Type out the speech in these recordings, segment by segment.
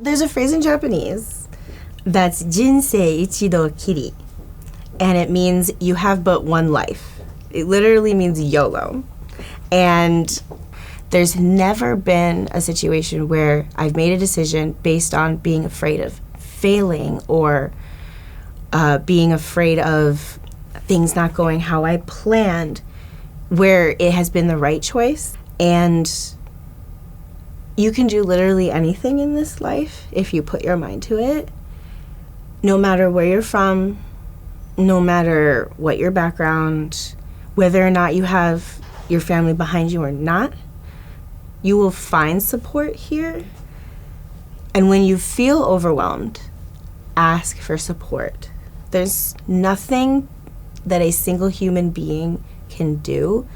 There's a phrase in Japanese that's jinsei ichido kiri, and it means you have but one life. It literally means YOLO. And there's never been a situation where I've made a decision based on being afraid of failing or being afraid of things not going how I planned, where it has been the right choice. And you can do literally anything in this life if you put your mind to it, no matter where you're from, no matter what your background, whether or not you have your family behind you or not, you will find support here. And when you feel overwhelmed, ask for support. There's nothing that a single human being can do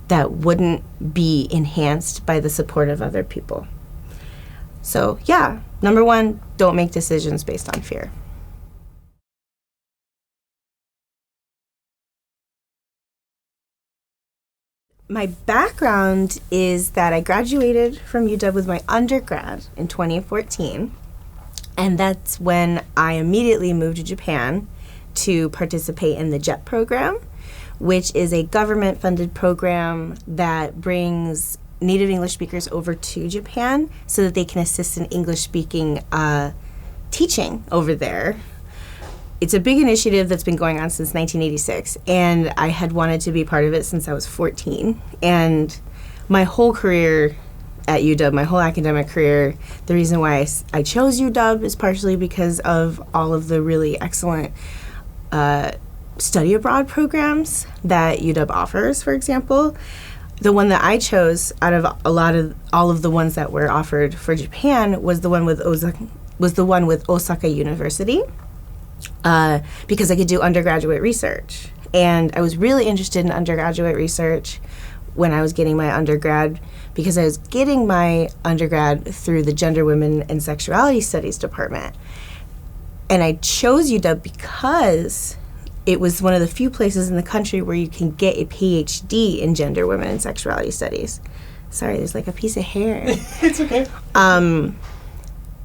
that wouldn't be enhanced by the support of other people. So yeah, number one, don't make decisions based on fear. My background is that I graduated from UW with my undergrad in 2014, and that's when I immediately moved to Japan to participate in the JET program, which is a government-funded program that brings native English speakers over to Japan so that they can assist in English-speaking teaching over there. It's a big initiative that's been going on since 1986, and I had wanted to be part of it since I was 14. And my whole career at UW, my whole academic career, the reason why I chose UW is partially because of all of the really excellent study abroad programs that UW offers. For example, the one that I chose out of all of the ones that were offered for Japan was the one with Osaka University, because I could do undergraduate research. And I was really interested in undergraduate research when I was getting my undergrad, because I was getting my undergrad through the Gender, Women, and Sexuality Studies department. And I chose UW because it was one of the few places in the country where you can get a PhD in Gender, Women, and Sexuality Studies. Sorry, there's like a piece of hair. It's okay.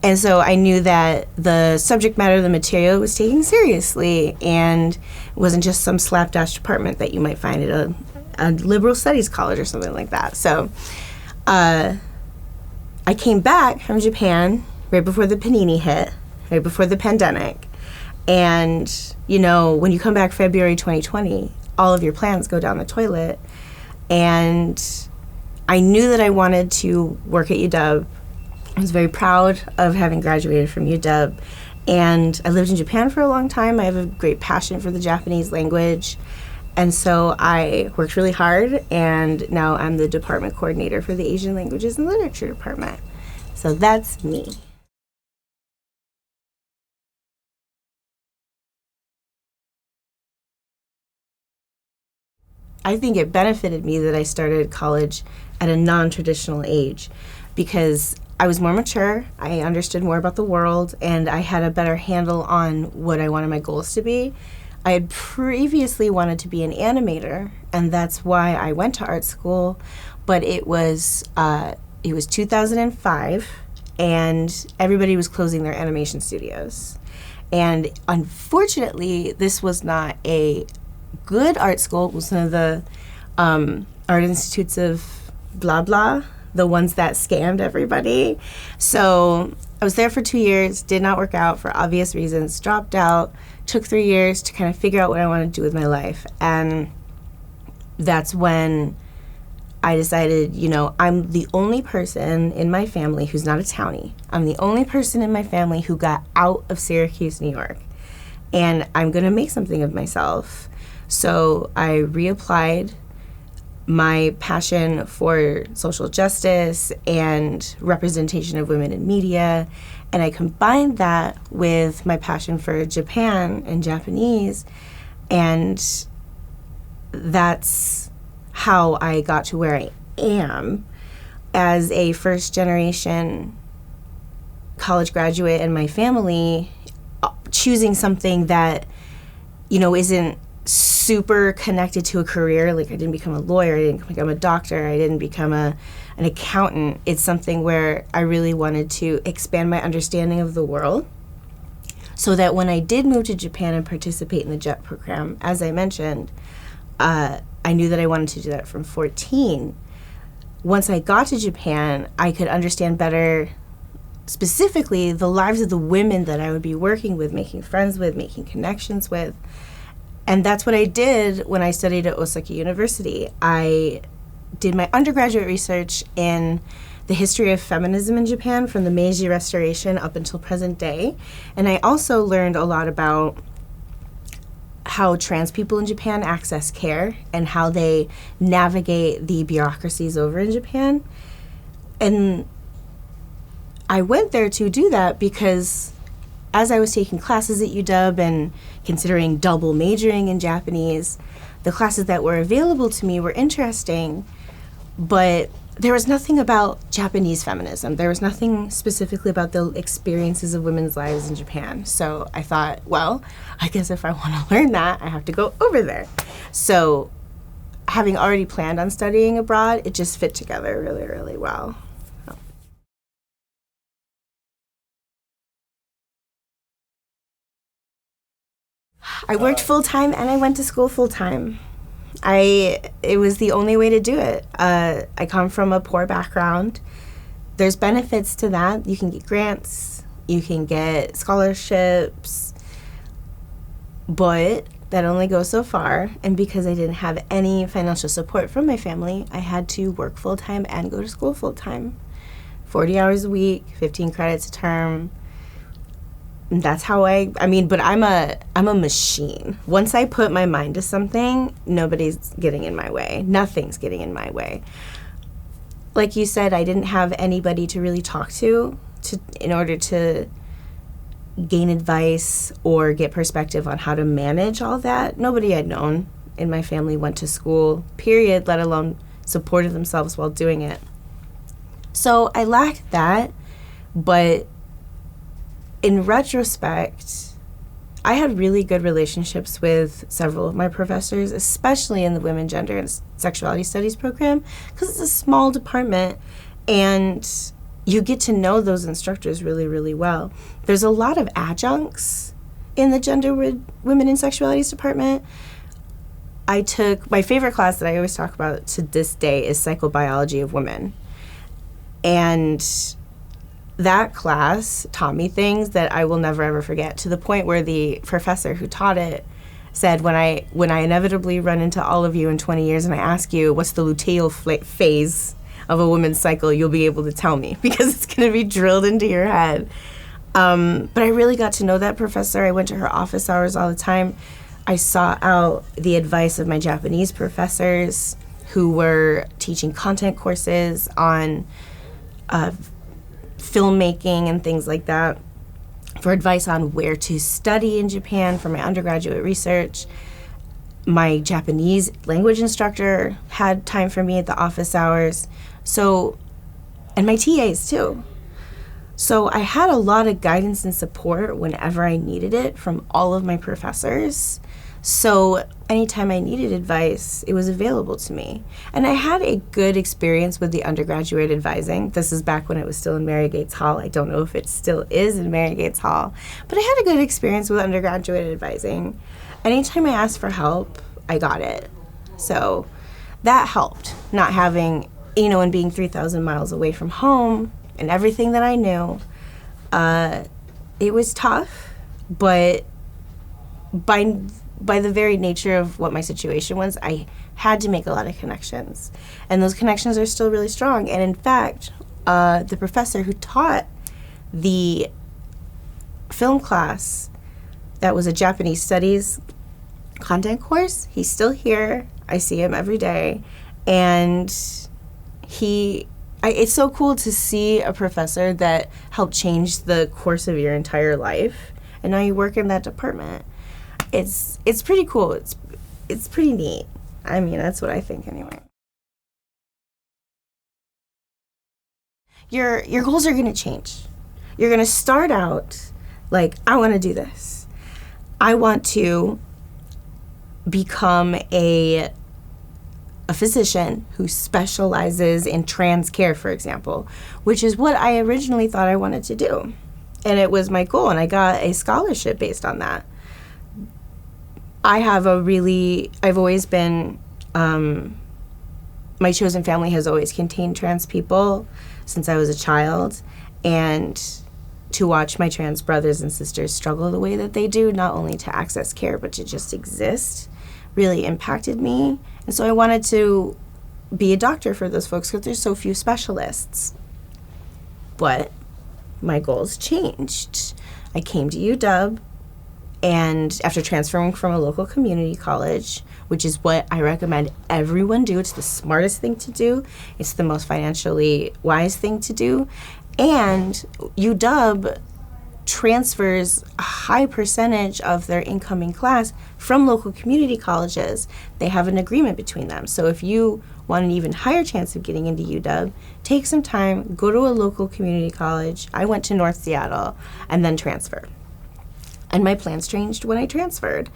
And so I knew that the subject matter of the material was taken seriously, and it wasn't just some slapdash department that you might find at a liberal studies college or something like that. So I came back from Japan right before the panini hit, right before the pandemic. And, you know, when you come back February 2020, all of your plans go down the toilet. And I knew that I wanted to work at UW. I was very proud of having graduated from UW. And I lived in Japan for a long time. I have a great passion for the Japanese language. And so I worked really hard, and now I'm the department coordinator for the Asian Languages and Literature department. So that's me. I think it benefited me that I started college at a non-traditional age, because I was more mature, I understood more about the world, and I had a better handle on what I wanted my goals to be. I had previously wanted to be an animator, and that's why I went to art school, but it was 2005, and everybody was closing their animation studios. And unfortunately, this was not a good art school. It was one of the art institutes of blah blah, the ones that scammed everybody. So I was there for 2 years, did not work out for obvious reasons, dropped out, took 3 years to kind of figure out what I wanted to do with my life. And that's when I decided, you know, I'm the only person in my family who's not a townie. I'm the only person in my family who got out of Syracuse, New York. And I'm going to make something of myself. So I reapplied my passion for social justice and representation of women in media, and I combined that with my passion for Japan and Japanese, and that's how I got to where I am as a first-generation college graduate in my family, choosing something that, you know, isn't super connected to a career. Like, I didn't become a lawyer, I didn't become a doctor, I didn't become an accountant. It's something where I really wanted to expand my understanding of the world, so that when I did move to Japan and participate in the JET program, as I mentioned, I knew that I wanted to do that from 14. Once I got to Japan, I could understand better, specifically, the lives of the women that I would be working with, making friends with, making connections with. And that's what I did when I studied at Osaka University. I did my undergraduate research in the history of feminism in Japan from the Meiji Restoration up until present day. And I also learned a lot about how trans people in Japan access care and how they navigate the bureaucracies over in Japan. And I went there to do that because as I was taking classes at UW and considering double majoring in Japanese, the classes that were available to me were interesting, but there was nothing about Japanese feminism. There was nothing specifically about the experiences of women's lives in Japan. So I thought, well, I guess if I want to learn that, I have to go over there. So having already planned on studying abroad, it just fit together really, really well. I worked full-time and I went to school full-time. It was the only way to do it. I come from a poor background. There's benefits to that. You can get grants, you can get scholarships, but that only goes so far. And because I didn't have any financial support from my family, I had to work full-time and go to school full-time. 40 hours a week, 15 credits a term. That's how but I'm a machine. Once I put my mind to something, nobody's getting in my way. Nothing's getting in my way. Like you said, I didn't have anybody to really talk to in order to gain advice or get perspective on how to manage all that. Nobody I'd known in my family went to school, period, let alone supported themselves while doing it. So I lacked that, but in retrospect, I had really good relationships with several of my professors, especially in the Women, Gender, and Sexuality Studies program, because it's a small department, and you get to know those instructors really, really well. There's a lot of adjuncts in the Gender, Women, and Sexualities department. I took, my favorite class that I always talk about to this day is Psychobiology of Women. And that class taught me things that I will never ever forget, to the point where the professor who taught it said, when I inevitably run into all of you in 20 years and I ask you what's the luteal phase of a woman's cycle, you'll be able to tell me, because it's going to be drilled into your head. But I really got to know that professor. I went to her office hours all the time. I sought out the advice of my Japanese professors who were teaching content courses on filmmaking and things like that, for advice on where to study in Japan for my undergraduate research. My Japanese language instructor had time for me at the office hours, and my TAs too. So I had a lot of guidance and support whenever I needed it from all of my professors. So anytime I needed advice, it was available to me. And I had a good experience with the undergraduate advising. This is back when it was still in Mary Gates Hall. I don't know if it still is in Mary Gates Hall, but I had a good experience with undergraduate advising. Anytime I asked for help, I got it. So that helped, not having, and being 3,000 miles away from home and everything that I knew. It was tough, but by the very nature of what my situation was, I had to make a lot of connections. And those connections are still really strong. And in fact, the professor who taught the film class that was a Japanese studies content course, he's still here. I see him every day. And it's so cool to see a professor that helped change the course of your entire life. And now you work in that department. It's pretty cool. It's pretty neat. I mean, that's what I think anyway. Your goals are going to change. You're going to start out like, I want to do this. I want to become a physician who specializes in trans care, for example, which is what I originally thought I wanted to do. And it was my goal, and I got a scholarship based on that. I've always been, my chosen family has always contained trans people since I was a child, and to watch my trans brothers and sisters struggle the way that they do, not only to access care, but to just exist, really impacted me. And so I wanted to be a doctor for those folks because there's so few specialists. But my goals changed. I came to UW, and after transferring from a local community college, which is what I recommend everyone do, it's the smartest thing to do, it's the most financially wise thing to do, and UW transfers a high percentage of their incoming class from local community colleges. They have an agreement between them. So if you want an even higher chance of getting into UW, take some time, go to a local community college. I went to North Seattle and then transferred. And my plans changed when I transferred.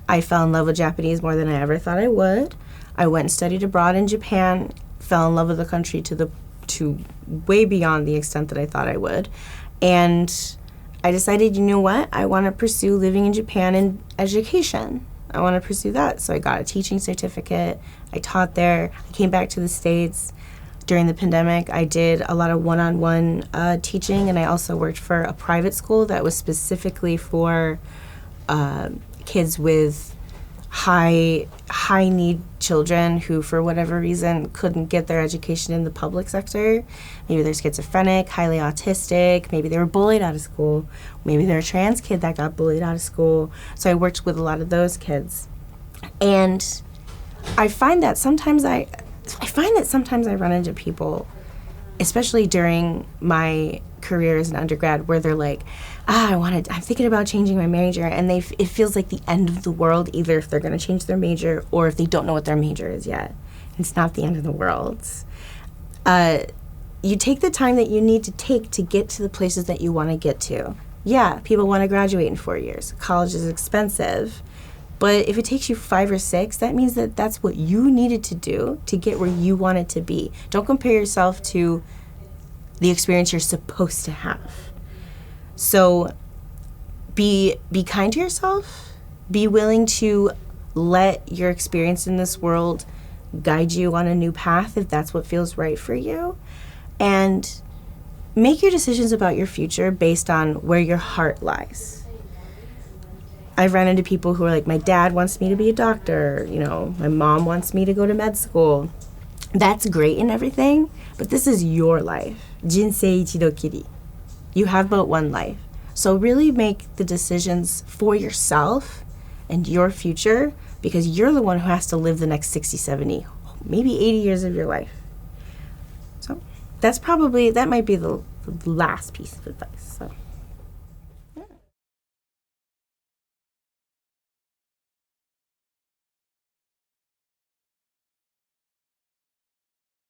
I fell in love with Japanese more than I ever thought I would. I went and studied abroad in Japan, fell in love with the country to way beyond the extent that I thought I would. And I decided, you know what? I want to pursue living in Japan in education. I want to pursue that. So I got a teaching certificate. I taught there. I came back to the States. During the pandemic, I did a lot of one-on-one teaching, and I also worked for a private school that was specifically for kids with high need children who, for whatever reason, couldn't get their education in the public sector. Maybe they're schizophrenic, highly autistic, maybe they were bullied out of school, maybe they're a trans kid that got bullied out of school. So I worked with a lot of those kids. And I find that sometimes I run into people, especially during my career as an undergrad, where they're like, I'm thinking about changing my major, and it feels like the end of the world, either if they're going to change their major or if they don't know what their major is yet. It's not the end of the world. You take the time that you need to take to get to the places that you want to get to. Yeah, people want to graduate in 4 years. College is expensive. But if it takes you 5 or 6, that means that that's what you needed to do to get where you wanted to be. Don't compare yourself to the experience you're supposed to have. So be kind to yourself. Be willing to let your experience in this world guide you on a new path if that's what feels right for you. And make your decisions about your future based on where your heart lies. I've run into people who are like, my dad wants me to be a doctor, my mom wants me to go to med school. That's great and everything, but this is your life. Jinsei ichido kiri. You have but one life. So really make the decisions for yourself and your future, because you're the one who has to live the next 60, 70, maybe 80 years of your life. So that might be the last piece of advice. So.